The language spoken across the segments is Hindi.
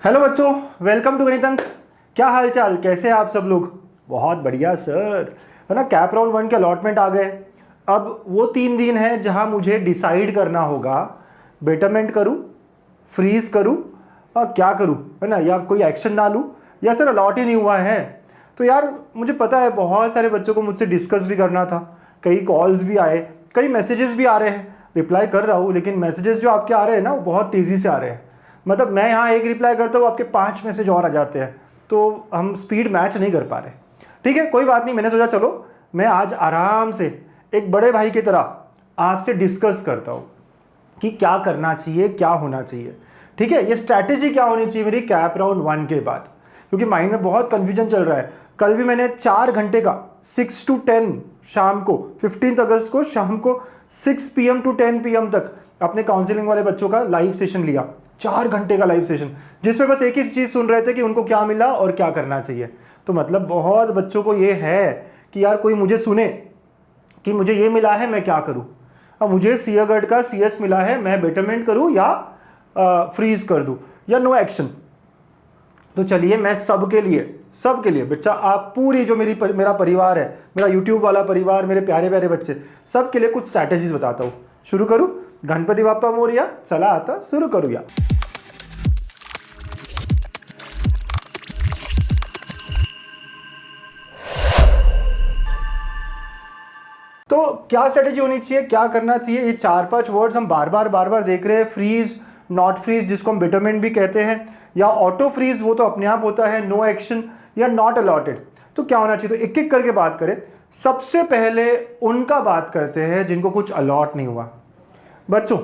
हेलो बच्चों, वेलकम टू गणित अंक। क्या हाल चाल, कैसे हैं आप सब लोग? बहुत बढ़िया सर, है ना। कैप राउंड 1 के अलॉटमेंट आ गए। अब वो 3 दिन है जहां मुझे डिसाइड करना होगा बेटरमेंट करूं, फ्रीज करूं और क्या करूं, है ना, या कोई एक्शन ना लूं, या सर अलॉट ही नहीं हुआ है। तो यार मुझे पता है बहुत सारे बच्चों को मुझसे डिस्कस भी करना था, कई कॉल्स भी आए, कई मैसेजेस भी आ रहे हैं। रिप्लाई कर रहा हूँ, लेकिन मैसेजेस जो आपके आ रहे हैं ना वो बहुत तेज़ी से आ रहे हैं। मतलब मैं यहाँ एक रिप्लाई करता हूँ, आपके 5 मैसेज और आ जाते हैं, तो हम स्पीड मैच नहीं कर पा रहे। ठीक है, कोई बात नहीं। मैंने सोचा चलो मैं आज आराम से एक बड़े भाई की तरह आपसे डिस्कस करता हूँ कि क्या करना चाहिए, क्या होना चाहिए। ठीक है, ये स्ट्रैटेजी क्या होनी चाहिए मेरी कैप राउंड 1 के बाद, क्योंकि माइंड में बहुत कन्फ्यूजन चल रहा है। कल भी मैंने 4 घंटे का 6 to 10 शाम को 15 अगस्त को शाम को 6 PM to 10 PM तक अपने काउंसलिंग वाले बच्चों का लाइव सेशन लिया। 4 घंटे का लाइव सेशन, जिसमें बस एक ही चीज़ सुन रहे थे कि उनको क्या मिला और क्या करना चाहिए। तो मतलब बहुत बच्चों को ये है कि यार कोई मुझे सुने कि मुझे ये मिला है, मैं क्या करूं। अब मुझे सियागढ़ का CS मिला है, मैं बेटरमेंट करूं या फ्रीज कर दूं या नो एक्शन। तो चलिए मैं सबके लिए बच्चा, आप पूरी जो मेरा परिवार है, मेरा यूट्यूब वाला परिवार, मेरे प्यारे प्यारे बच्चे, सबके लिए कुछ स्ट्रैटेजीज बताता हूं। शुरू करूं? गणपति बाप्पा मोरिया, चला आता शुरू करूया। तो क्या स्ट्रेटेजी होनी चाहिए, क्या करना चाहिए, ये 4-5 वर्ड्स हम बार बार देख रहे हैं। फ्रीज, नॉट फ्रीज जिसको हम बेटरमेंट भी कहते हैं, या ऑटो फ्रीज वो तो अपने आप होता है, नो एक्शन या नॉट अलॉटेड। तो क्या होना चाहिए, तो एक एक करके बात करें। सबसे पहले उनका बात करते हैं जिनको कुछ अलॉट नहीं हुआ। बच्चों,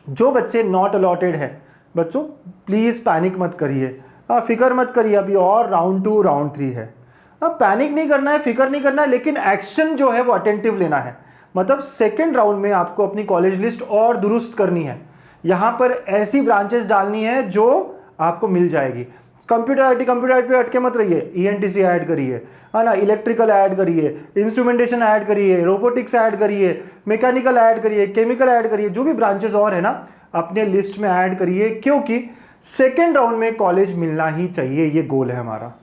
जो बच्चे नॉट अलॉटेड है, बच्चों प्लीज पैनिक मत करिए, फिक्र मत करिए, अभी और राउंड 2 राउंड 3 है। पैनिक नहीं करना है, फिक्र नहीं करना है, लेकिन एक्शन जो है वो अटेंटिव लेना है। मतलब सेकेंड राउंड में आपको अपनी कॉलेज लिस्ट और दुरुस्त करनी है। यहां पर ऐसी ब्रांचेस डालनी है जो आपको मिल जाएगी। कंप्यूटर आईटी पे अटके मत रहिए, ENTC ऐड करिए, है ना, इलेक्ट्रिकल ऐड करिए, इंस्ट्रूमेंटेशन ऐड करिए, रोबोटिक्स ऐड करिए, मैकेनिकल ऐड करिए, केमिकल ऐड करिए, जो भी ब्रांचेस और है ना अपने लिस्ट में ऐड करिए, क्योंकि सेकेंड राउंड में कॉलेज मिलना ही चाहिए, ये गोल है हमारा।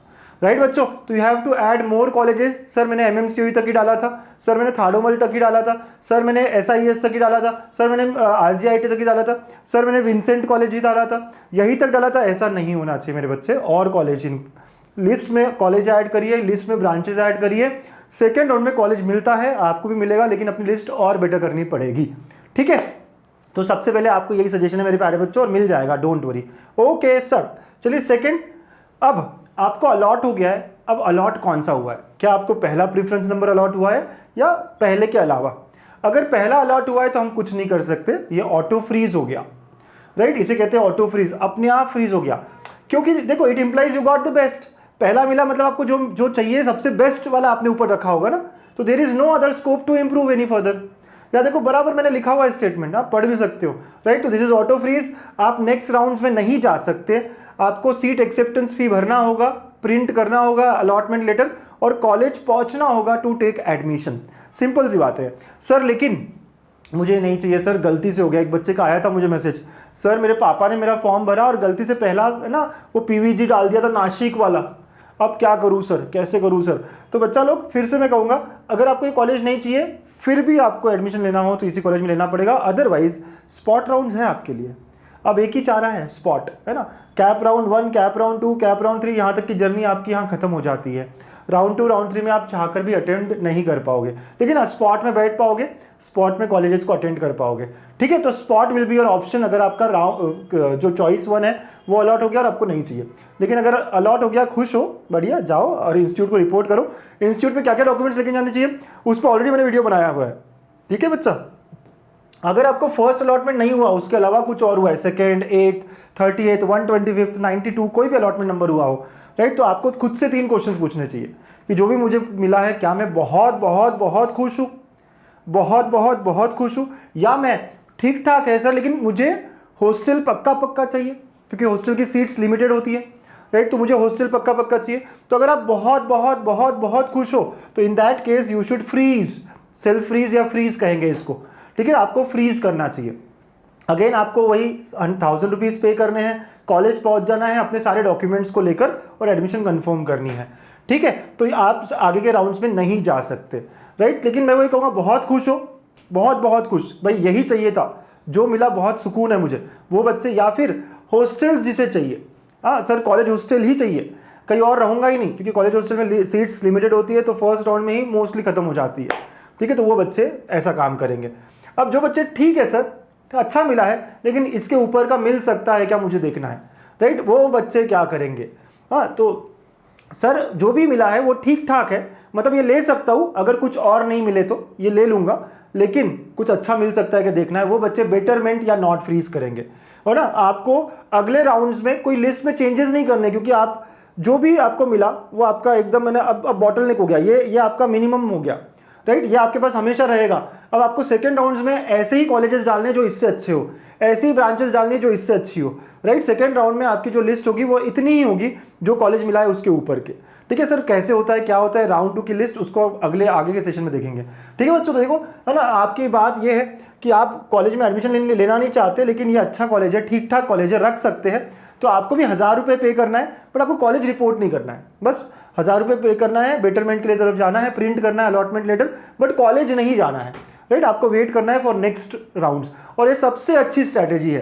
राइट बच्चों, तो you have to add more colleges. Sir मैंने MMCOE तक ही डाला था, सर मैंने थाडोमल तक ही डाला था, सर मैंने SIES तक ही डाला था, सर मैंने RGIT तक ही डाला था, सर मैंने विंसेंट कॉलेज ही डाला था, यही तक डाला था। ऐसा नहीं होना चाहिए मेरे बच्चे। और कॉलेज इन लिस्ट में कॉलेज ऐड करिए, लिस्ट में ब्रांचेस ऐड करिए। सेकेंड राउंड में कॉलेज मिलता है, आपको भी मिलेगा, लेकिन अपनी लिस्ट और बेटर करनी पड़ेगी। ठीक है, तो सबसे पहले आपको यही सजेशन है मेरे प्यारे बच्चों, और मिल जाएगा, डोंट वरी। ओके सर, चलिए सेकेंड, अब आपको अलॉट हो गया है। अब अलॉट कौन सा हुआ है? क्या आपको पहला प्रेफरेंस नंबर अलॉट हुआ है या पहले के अलावा? अगर पहला अलॉट हुआ है तो हम कुछ नहीं कर सकते, ये ऑटो फ्रीज हो गया। राइट, इसे कहते हैं ऑटो फ्रीज, अपने आप फ्रीज हो गया। क्योंकि देखो, it implies you got the best. पहला मिला मतलब आपको जो चाहिए सबसे बेस्ट वाला आपने ऊपर रखा होगा ना, तो there is no other scope to improve any further. या देखो बराबर मैंने लिखा हुआ है स्टेटमेंट, आप पढ़ भी सकते हो। राइट, तो दिस इज ऑटो फ्रीज। आप नेक्स्ट राउंड्स में नहीं जा सकते, आपको सीट एक्सेप्टेंस फी भरना होगा, प्रिंट करना होगा अलॉटमेंट लेटर, और कॉलेज पहुंचना होगा टू टेक एडमिशन। सिंपल सी बात है सर, लेकिन मुझे नहीं चाहिए सर, गलती से हो गया। एक बच्चे का आया था मुझे मैसेज, सर मेरे पापा ने मेरा फॉर्म भरा और गलती से पहला ना वो PVG डाल दिया था, नासिक वाला, अब क्या करूं सर, कैसे करूं सर? तो बच्चा लोग, फिर से मैं कहूंगा, अगर आपको ये कॉलेज नहीं चाहिए फिर भी आपको एडमिशन लेना हो तो इसी कॉलेज में लेना पड़ेगा, अदरवाइज स्पॉट राउंड्स है आपके लिए। अब एक ही चारा है, स्पॉट, है ना। Cap round 1, cap round 2, cap round 3, यहाँ तक की जर्नी आपकी यहाँ खत्म हो जाती है। राउंड 2 राउंड 3 में आप चाहकर भी अटेंड नहीं कर पाओगे, लेकिन स्पॉट में बैठ पाओगे, स्पॉट में कॉलेजेस को अटेंड कर पाओगे। ठीक है, तो spot will be your option अगर आपका जो चॉइस 1 है वो अलॉट हो गया और आपको नहीं चाहिए। लेकिन अगर अलॉट हो गया, खुश हो, बढ़िया, जाओ और इंस्टीट्यूट को रिपोर्ट करो। इंस्टीट्यूट में क्या क्या डॉक्यूमेंट्स लेके जाने चाहिए उस पर ऑलरेडी मैंने वीडियो बनाया हुआ है। ठीक है बच्चा, अगर आपको फर्स्ट अलॉटमेंट नहीं हुआ, उसके अलावा कुछ और हुआ है, सेकेंड, 8th, 38th, 125th, 92, कोई भी अलॉटमेंट नंबर हुआ हो, राइट, तो आपको खुद से 3 क्वेश्चन पूछने चाहिए कि जो भी मुझे मिला है, क्या मैं बहुत बहुत बहुत खुश हूँ, बहुत बहुत बहुत खुश हूँ, या मैं ठीक ठाक है सर लेकिन मुझे हॉस्टल पक्का पक्का चाहिए, क्योंकि हॉस्टल की सीट्स लिमिटेड होती है। राइट, तो मुझे हॉस्टल पक्का पक्का चाहिए। तो अगर आप बहुत बहुत बहुत बहुत खुश हो तो in that case you should freeze, self freeze या फ्रीज कहेंगे इसको। ठीक है, आपको फ्रीज करना चाहिए। अगेन आपको वही 1000 रुपीज़ पे करने हैं, कॉलेज पहुंच जाना है, अपने सारे डॉक्यूमेंट्स को लेकर और एडमिशन कंफर्म करनी है, ठीक है। तो आप आगे के राउंड्स में नहीं जा सकते, राइट। लेकिन मैं वही कहूँगा बहुत खुश हो, बहुत बहुत खुश, भाई यही चाहिए था, जो मिला बहुत सुकून है मुझे। वो बच्चे या फिर हॉस्टल्स जिसे चाहिए, हाँ सर कॉलेज हॉस्टल ही चाहिए, कहीं और रहूँगा ही नहीं, क्योंकि कॉलेज हॉस्टल में सीट्स लिमिटेड होती है, तो फर्स्ट राउंड में ही मोस्टली खत्म हो जाती है, ठीक है। तो वो बच्चे ऐसा काम करेंगे। अब जो बच्चे ठीक है सर अच्छा मिला है लेकिन इसके ऊपर का मिल सकता है क्या, मुझे देखना है, राइट, वो बच्चे क्या करेंगे। हाँ तो सर जो भी मिला है वो ठीक ठाक है, मतलब ये ले सकता हूँ, अगर कुछ और नहीं मिले तो ये ले लूँगा, लेकिन कुछ अच्छा मिल सकता है कि देखना है, वो बच्चे बेटरमेंट या नॉट फ्रीज करेंगे। और ना आपको अगले राउंड्स में कोई लिस्ट में चेंजेस नहीं करने, क्योंकि आप जो भी आपको मिला वो आपका एकदम मैंने अब बॉटलनेक हो गया, ये आपका मिनिमम हो गया, राइट, ये आपके पास हमेशा रहेगा। अब आपको सेकंड राउंड्स में ऐसे ही कॉलेजेस डालने जो इससे अच्छे हो, ऐसी ही ब्रांचेस डालनी जो इससे अच्छी हो, राइट। सेकंड राउंड में आपकी जो लिस्ट होगी वो इतनी ही होगी जो कॉलेज मिला है उसके ऊपर के, ठीक है। सर कैसे होता है क्या होता है राउंड 2 की लिस्ट, उसको अगले आगे के सेशन में देखेंगे, ठीक है बच्चों। तो देखो है ना, आपकी बात ये है कि आप कॉलेज में एडमिशन लेना नहीं चाहते, लेकिन ये अच्छा कॉलेज है, ठीक ठाक कॉलेज है, रख सकते हैं, तो आपको भी 1000 रुपये पे करना है, बट आपको कॉलेज रिपोर्ट नहीं करना है, बस 1000 रुपये पे करना है, बेटरमेंट के लिए तरफ जाना है, प्रिंट करना है अलॉटमेंट लेटर, बट कॉलेज नहीं जाना है, राइट। आपको वेट करना है फॉर नेक्स्ट राउंड्स। और ये सबसे अच्छी स्ट्रैटेजी है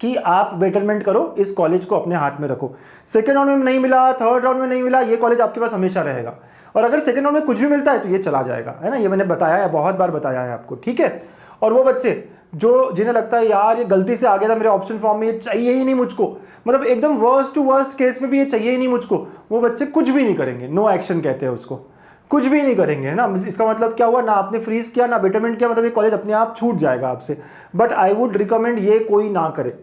कि आप बेटरमेंट करो, इस कॉलेज को अपने हाथ में रखो। सेकेंड राउंड में नहीं मिला, थर्ड राउंड में नहीं मिला, ये कॉलेज आपके पास हमेशा रहेगा, और अगर सेकेंड राउंड में कुछ भी मिलता है तो ये चला जाएगा, है ना, ये मैंने बताया है, बहुत बार बताया है आपको, ठीक है। और वो बच्चे जो जिन्हें लगता है यार ये गलती से आ गया था मेरे ऑप्शन फॉर्म में, ये चाहिए ही नहीं मुझको, मतलब एकदम वर्स्ट टू वर्स्ट केस में भी ये चाहिए ही नहीं मुझको, वो बच्चे कुछ भी नहीं करेंगे, नो एक्शन कहते हैं उसको, कुछ भी नहीं करेंगे, है ना। इसका मतलब क्या हुआ, ना आपने फ्रीज किया ना बेटरमेंट किया, मतलब ये कॉलेज अपने आप छूट जाएगा आपसे। बट आई वुड रिकमेंड ये कोई ना करे,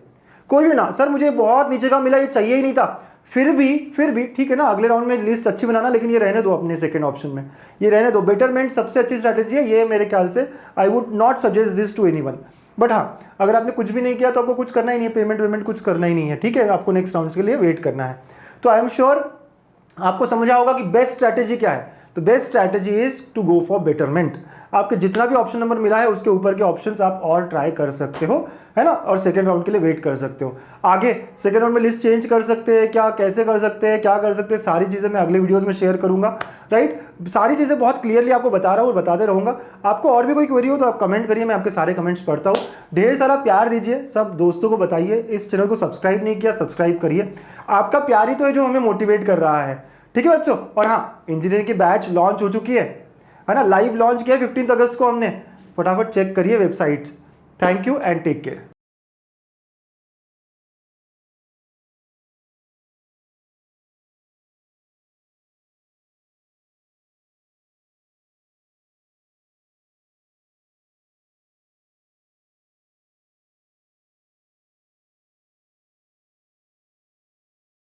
कोई भी ना। सर मुझे बहुत नीचे का मिला, ये चाहिए ही नहीं था, फिर भी ठीक है ना, अगले राउंड में लिस्ट अच्छी बनाना, लेकिन ये रहने दो अपने सेकंड ऑप्शन में, ये रहने दो। बेटरमेंट सबसे अच्छी स्ट्रैटेजी है, ये मेरे ख्याल से I would not suggest this to anyone. But हाँ अगर आपने कुछ भी नहीं किया तो आपको कुछ करना ही नहीं है, पेमेंट कुछ करना ही नहीं है, ठीक है, आपको नेक्स्ट राउंड के लिए वेट करना है। तो आई एम श्योर आपको समझा होगा कि बेस्ट स्ट्रैटेजी क्या है। तो best strategy is to go for betterment. आपके जितना भी ऑप्शन नंबर मिला है उसके ऊपर के ऑप्शंस आप और ट्राई कर सकते हो, है ना, और सेकंड राउंड के लिए वेट कर सकते हो। आगे सेकंड राउंड में लिस्ट चेंज कर सकते हैं क्या, कैसे कर सकते हैं, क्या कर सकते हैं, सारी चीज़ें मैं अगले वीडियोस में शेयर करूंगा, राइट। सारी चीज़ें बहुत क्लियरली आपको बता रहा हूँ और बताते रहूँगा। आपको और भी कोई क्वेरी हो तो आप कमेंट करिए, मैं आपके सारे कमेंट्स पढ़ता हूँ। ढेर सारा प्यार दीजिए, सब दोस्तों को बताइए, इस चैनल को सब्सक्राइब नहीं किया सब्सक्राइब करिए। आपका प्यार ही तो है जो हमें मोटिवेट कर रहा है, ठीक है बच्चों। और हाँ इंजीनियरिंग की बैच लॉन्च हो चुकी है ना, लाइव लॉन्च किया 15 अगस्त को हमने, फटाफट चेक करिए website. Thank you and take care.